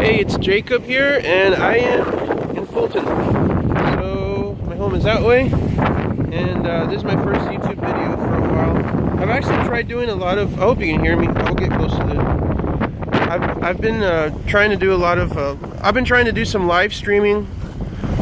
Hey, it's Jacob here, and I am in Fulton. So, my home is that way, and this is my first YouTube video for a while. I've actually tried doing a lot of, I hope you can hear me, I'll get close to it. I've been trying to do a lot of, I've been trying to do some live streaming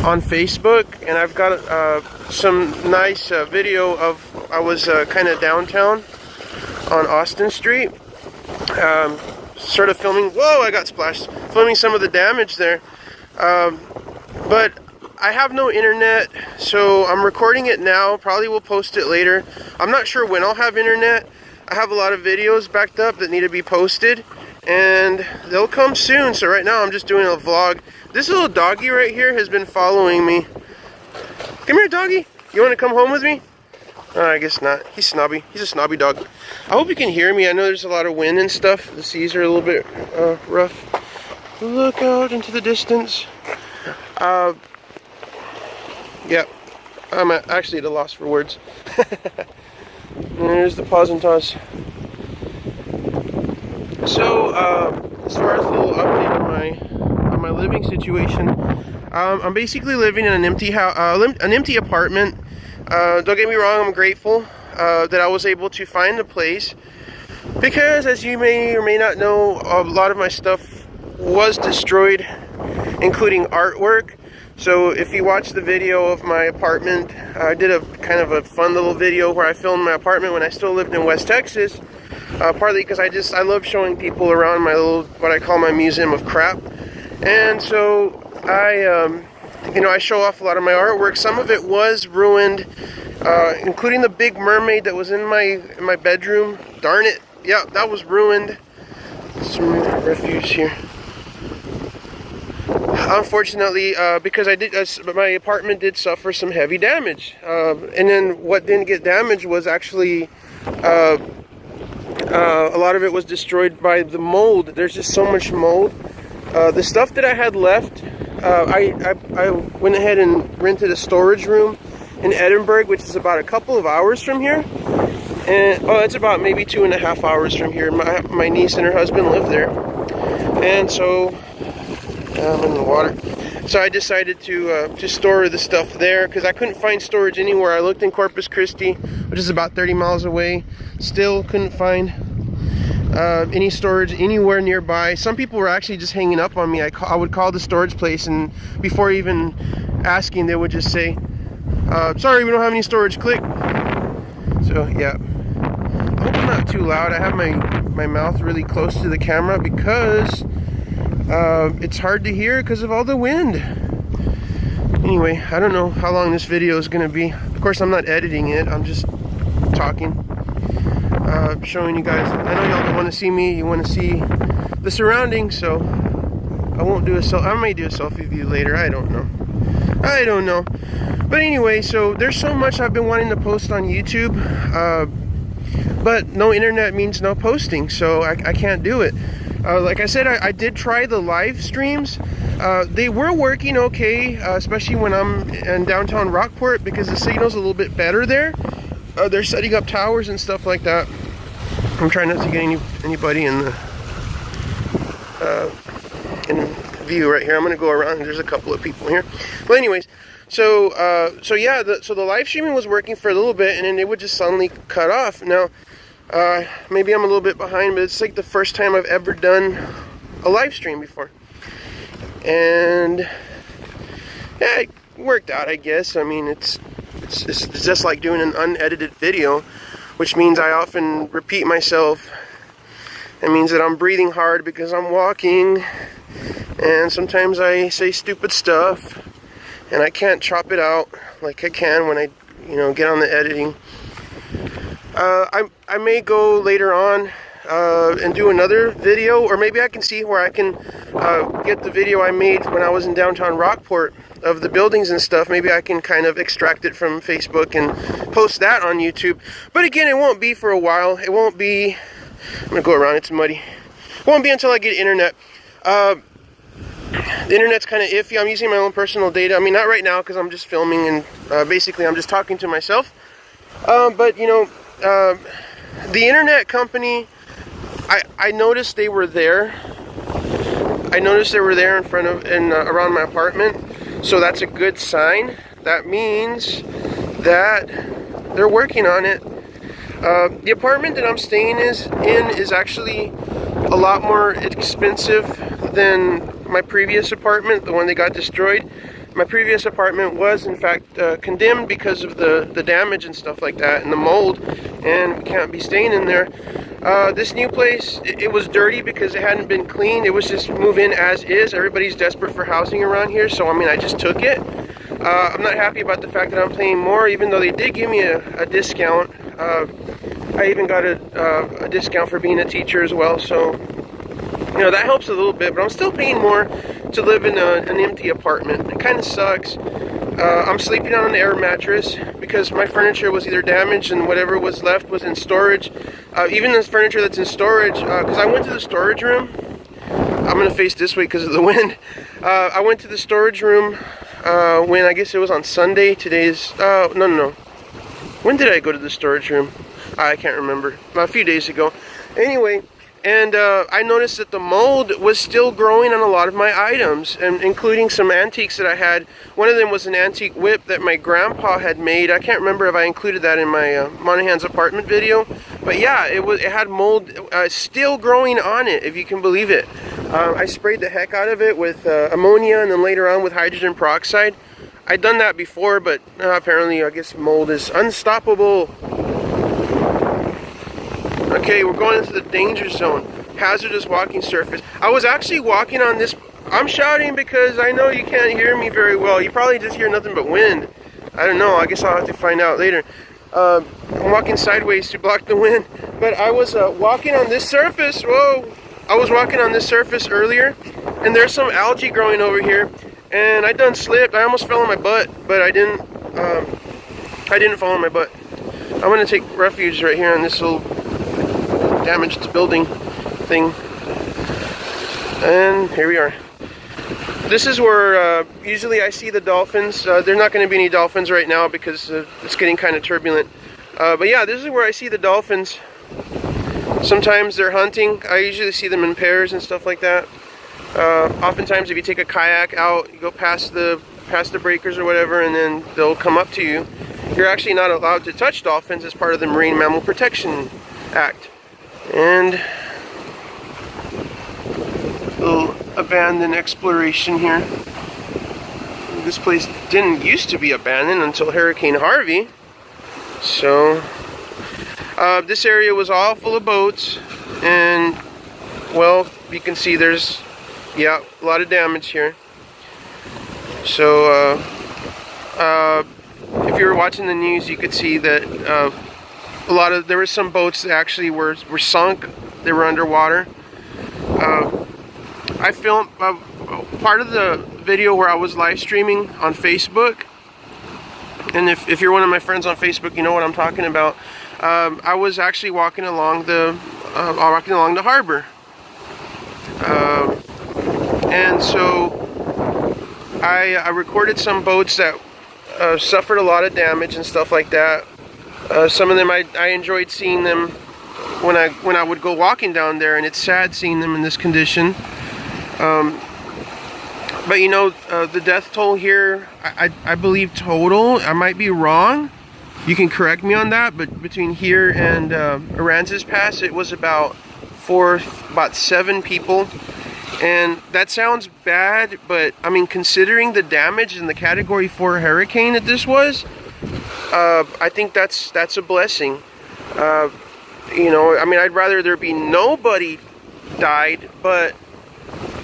on Facebook, and I've got some nice video of, I was kind of downtown on Austin Street. Sort of filming, whoa, I got splashed, filming some of the damage there, but I have no internet, so I'm recording it now. Probably will post it later. I'm not sure when I'll have internet. I have a lot of videos backed up that need to be posted, and they'll come soon. So right now I'm just doing a vlog. This little doggy right here has been following me. Come here, doggy. You want to come home with me? I guess not. He's snobby. He's a snobby dog. I hope you can hear me. I know there's a lot of wind and stuff. The seas are a little bit rough. Look out into the distance. Yeah, I'm actually at a loss for words. There's the pause and toss. So, as far as a little update on my living situation, I'm basically living in an empty house, an empty apartment. Don't get me wrong, I'm grateful that I was able to find a place, because as you may or may not know, a lot of my stuff was destroyed, including artwork. So if you watch the video of my apartment, I did a kind of a fun little video where I filmed my apartment when I still lived in West Texas, partly because I love showing people around my little, what I call my museum of crap. And so I show off a lot of my artwork. Some of it was ruined, including the big mermaid that was in my bedroom. Darn it. Yeah, that was ruined. Some refuse here. Unfortunately, because my apartment did suffer some heavy damage. And then what didn't get damaged was actually, a lot of it was destroyed by the mold. There's just so much mold. The stuff that I had left, I went ahead and rented a storage room in Edinburgh, which is about a couple of hours from here. And it's about maybe 2.5 hours from here. My niece and her husband live there, and so I'm in the water. So I decided to store the stuff there, because I couldn't find storage anywhere. I looked in Corpus Christi, which is about 30 miles away. Still couldn't find any storage anywhere nearby. Some people were actually just hanging up on me. I would call the storage place, and before even asking, they would just say, sorry, we don't have any storage, click. So yeah, I hope I'm not too loud. I have my mouth really close to the camera because it's hard to hear because of all the wind. Anyway, I don't know how long this video is going to be. Of course, I'm not editing it, I'm just talking. Showing you guys. I know y'all don't want to see me, you want to see the surroundings, so I won't do I may do a selfie view later, I don't know. But anyway, so there's so much I've been wanting to post on YouTube, but no internet means no posting, so I can't do it. Like I said, I did try the live streams. They were working okay, especially when I'm in downtown Rockport, because the signal's a little bit better there. They're setting up towers and stuff like that. I'm trying not to get anybody in the view right here. I'm going to go around. There's a couple of people here. Well, anyways, so yeah, so the live streaming was working for a little bit, and then it would just suddenly cut off. Now, maybe I'm a little bit behind, but it's like the first time I've ever done a live stream before. And yeah, it worked out, I guess. I mean, it's just like doing an unedited video, which means I often repeat myself. It means that I'm breathing hard because I'm walking, and sometimes I say stupid stuff, and I can't chop it out like I can when I, get on the editing. I may go later on and do another video, or maybe I can see where I can get the video I made when I was in downtown Rockport of the buildings and stuff. Maybe I can kind of extract it from Facebook and post that on YouTube. But again, it won't be for a while. It won't be, I'm gonna go around, it's muddy. It won't be until I get internet. The internet's kind of iffy. I'm using my own personal data. I mean, not right now because I'm just filming, and basically I'm just talking to myself. But the internet company, I noticed they were there I noticed they were there in front of and around my apartment, so that's a good sign. That means that they're working on it. The apartment that I'm staying in is actually a lot more expensive than my previous apartment, the one that got destroyed. My previous apartment was in fact condemned because of the damage and stuff like that and the mold, and we can't be staying in there. This new place, it was dirty because it hadn't been cleaned. It was just move in as is. Everybody's desperate for housing around here, so I mean I just took it. I'm not happy about the fact that I'm paying more, even though they did give me a discount. I even got a discount for being a teacher as well, so you know that helps a little bit, but I'm still paying more to live in an empty apartment. It kind of sucks. I'm sleeping on an air mattress because my furniture was either damaged and whatever was left was in storage. Even this furniture that's in storage, because I went to the storage room. I'm going to face this way because of the wind. I went to the storage room when I guess it was on Sunday. Today's, no. When did I go to the storage room? I can't remember. A few days ago. Anyway, and I noticed that the mold was still growing on a lot of my items, and including some antiques that I had. One of them was an antique whip that my grandpa had made. I can't remember if I included that in my Monahan's apartment video, but yeah, it had mold still growing on it, if you can believe it. I sprayed the heck out of it with ammonia, and then later on with hydrogen peroxide. I'd done that before, but apparently I guess mold is unstoppable. Okay, we're going into the danger zone. Hazardous walking surface. I was actually walking on this. I'm shouting because I know you can't hear me very well. You probably just hear nothing but wind. I don't know. I guess I'll have to find out later. I'm walking sideways to block the wind. But I was walking on this surface. Whoa! I was walking on this surface earlier, and there's some algae growing over here. And I done slipped. I almost fell on my butt, but I didn't. I didn't fall on my butt. I'm gonna take refuge right here on this little damaged building thing, and here we are. This is where usually I see the dolphins. There's not going to be any dolphins right now because it's getting kind of turbulent, but yeah, this is where I see the dolphins. Sometimes they're hunting. I usually see them in pairs and stuff like that. Oftentimes if you take a kayak out, you go past the breakers or whatever, and then they'll come up to you. You're actually not allowed to touch dolphins as part of the Marine Mammal Protection Act. And a little abandoned exploration here. This place didn't used to be abandoned until Hurricane Harvey. So this area was all full of boats, and well, you can see there's a lot of damage here. So if you were watching the news, you could see that there were some boats that actually were sunk. They were underwater. I filmed part of the video where I was live streaming on Facebook, and if you're one of my friends on Facebook, you know what I'm talking about. I was actually walking along the harbor, and so I recorded some boats that suffered a lot of damage and stuff like that. Some of them I enjoyed seeing them when I would go walking down there, and it's sad seeing them in this condition. But you know, the death toll here, I believe total, I might be wrong, you can correct me on that, but between here and Aransas Pass, it was about 7 people. And that sounds bad, but I mean, considering the damage and the Category 4 hurricane that this was, I think that's a blessing. You know, I mean, I'd rather there be nobody died, but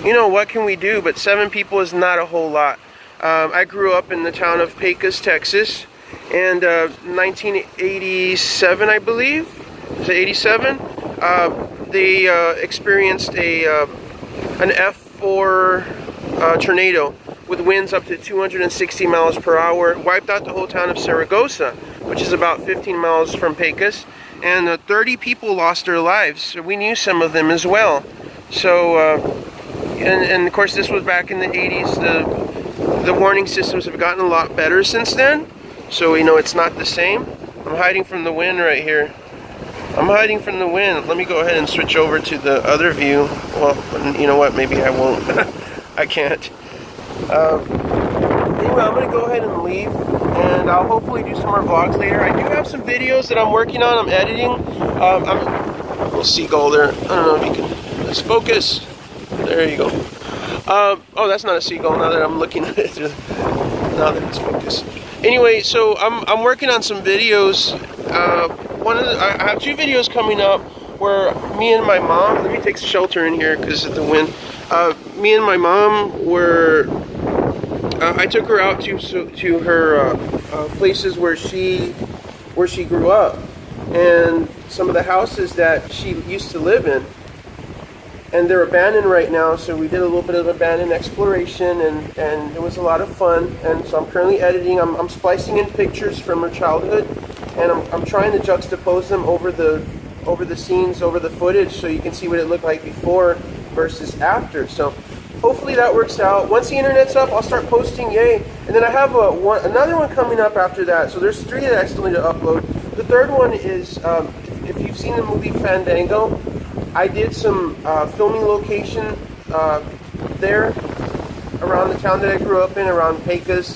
you know, what can we do? But 7 people is not a whole lot. I grew up in the town of Pecos, Texas, and 1987, I believe, is it 87? They experienced an F4 tornado with winds up to 260 miles per hour, wiped out the whole town of Saragossa, which is about 15 miles from Pecos, and 30 people lost their lives. So we knew some of them as well. So, and of course this was back in the 80s. The warning systems have gotten a lot better since then, so we know it's not the same. I'm hiding from the wind right here. I'm hiding from the wind. Let me go ahead and switch over to the other view. Well, you know what? Maybe I won't. I can't. Anyway, I'm going to go ahead and leave, and I'll hopefully do some more vlogs later. I do have some videos that I'm working on. I'm editing. I'm a little seagull there. I don't know if you can. Let's focus. There you go. Oh, that's not a seagull. Now that I'm looking at it, now that it's focused. Anyway, so I'm working on some videos. I have 2 videos coming up where me and my mom. Let me take shelter in here because of the wind. Me and my mom were. I took her out to her places where she grew up, and some of the houses that she used to live in, and they're abandoned right now. So we did a little bit of abandoned exploration, and it was a lot of fun. And so I'm currently editing. I'm splicing in pictures from her childhood, and I'm trying to juxtapose them over the scenes, over the footage, so you can see what it looked like before versus after. So hopefully that works out. Once the internet's up, I'll start posting, yay. And then I have another one coming up after that. So there's 3 that I still need to upload. The third one is, if you've seen the movie Fandango, I did some filming location there around the town that I grew up in, around Pecos,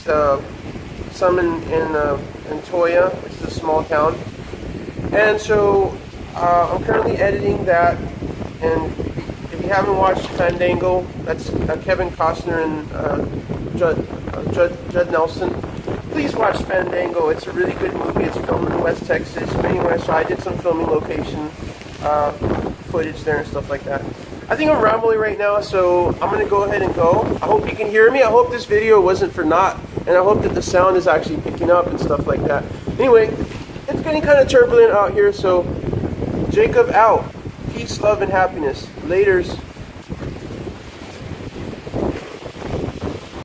some in Toya, which is a small town. And so I'm currently editing that, and if you haven't watched Fandango, that's Kevin Costner and Judd Nelson. Please watch Fandango. It's a really good movie. It's filmed in West Texas. Anyway, so I did some filming location footage there and stuff like that. I think I'm rambling right now, so I'm going to go ahead and go. I hope you can hear me. I hope this video wasn't for naught, and I hope that the sound is actually picking up and stuff like that. Anyway, it's getting kind of turbulent out here, so Jacob out. Peace, love, and happiness. Laters.